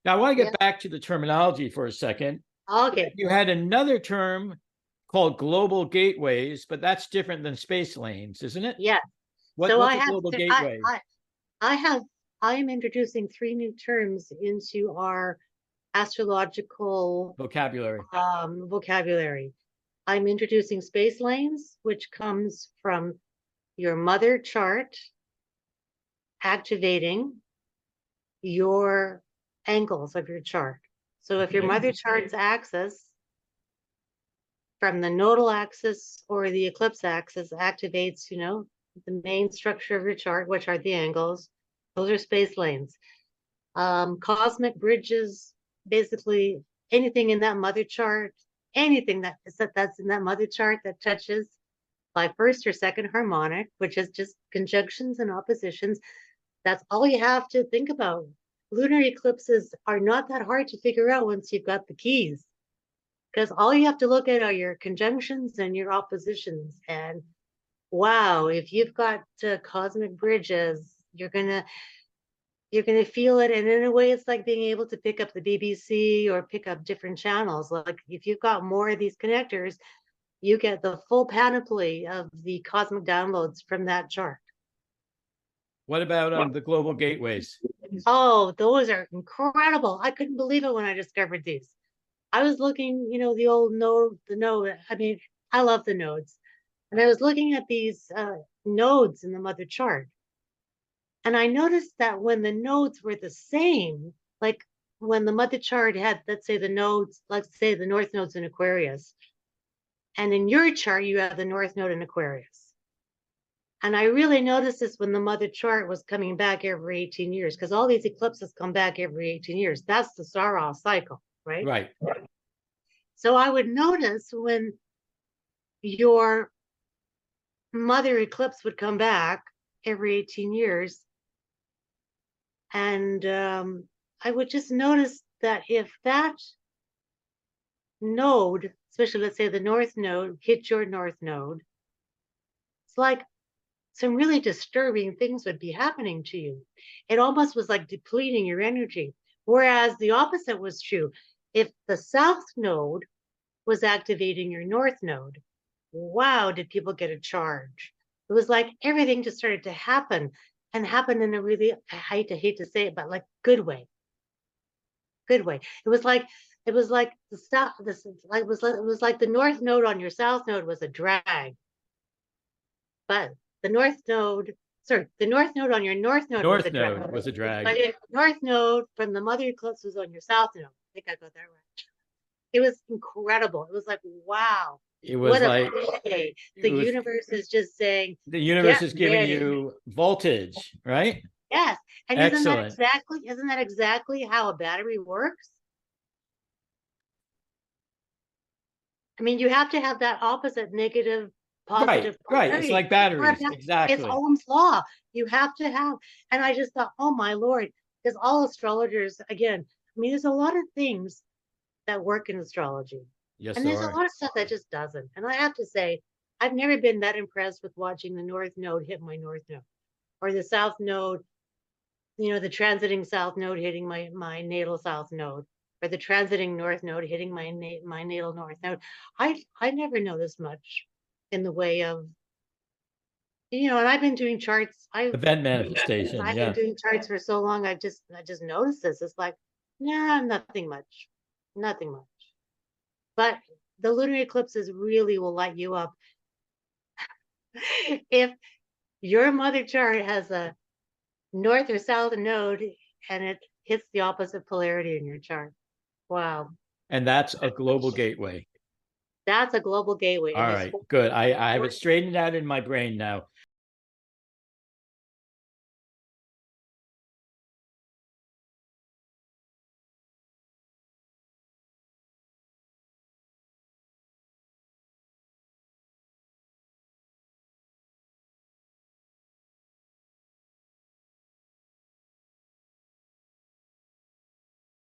Now, I want to get back to the terminology for a second. Okay. You had another term called global gateways, but that's different than space lanes, isn't it? Yeah. What's a global gateway? I am introducing 3 new terms into our astrological Vocabulary. vocabulary. I'm introducing space lanes, which comes from your mother chart activating your angles of your chart. So if your mother chart's axis from the nodal axis or the eclipse axis activates, the main structure of your chart, which are the angles, those are space lanes. Cosmic bridges, basically anything in that mother chart, anything that's in that mother chart that touches by first or second harmonic, which is just conjunctions and oppositions. That's all you have to think about. Lunar eclipses are not that hard to figure out once you've got the keys, because all you have to look at are your conjunctions and your oppositions. And wow, if you've got cosmic bridges, you're gonna feel it. And in a way, it's like being able to pick up the BBC or pick up different channels. Like if you've got more of these connectors, you get the full panoply of the cosmic downloads from that chart. What about the global gateways? Oh, those are incredible. I couldn't believe it when I discovered these. I was looking, the old node, I mean, I love the nodes. And I was looking at these nodes in the mother chart. And I noticed that when the nodes were the same, like when the mother chart had, let's say the nodes, let's say the north node's in Aquarius. And in your chart, you have the north node in Aquarius. And I really noticed this when the mother chart was coming back every 18 years, because all these eclipses come back every 18 years. That's the Saros cycle, right? Right. So I would notice when your mother eclipse would come back every 18 years. And I would just notice that if that node, especially let's say the north node, hit your north node, it's like some really disturbing things would be happening to you. It almost was like depleting your energy. Whereas the opposite was true. If the south node was activating your north node, wow, did people get a charge? It was like everything just started to happen and happen in a really, I hate to say it, but like good way. Good way. It was like the south, it was like the north node on your south node was a drag. But the north node on your north node was a drag. Was a drag. But north node from the mother eclipse was on your south node. I think I got that right. It was incredible. It was like, wow. It was like the universe is just saying the universe is giving you voltage, right? Yes. And excellent. Isn't that exactly how a battery works? I mean, you have to have that opposite negative positive right. It's like batteries. Exactly. It's Ohm's law. You have to have, and I just thought, oh my Lord, because all astrologers, again, I mean, there's a lot of things that work in astrology. Yes, and there's a lot of stuff that just doesn't. And I have to say, I've never been that impressed with watching the north node hit my north node, or the south node, the transiting south node hitting my natal south node, or the transiting north node hitting my natal north node. I never know this much in the way of, and I've been doing charts. Event manifestation. I've been doing charts for so long. I just noticed this. It's like, nah, nothing much. But the lunar eclipses really will light you up. If your mother chart has a north or south node and it hits the opposite polarity in your chart. Wow. And that's a global gateway. That's a global gateway. All right, good. I have it straightened out in my brain now.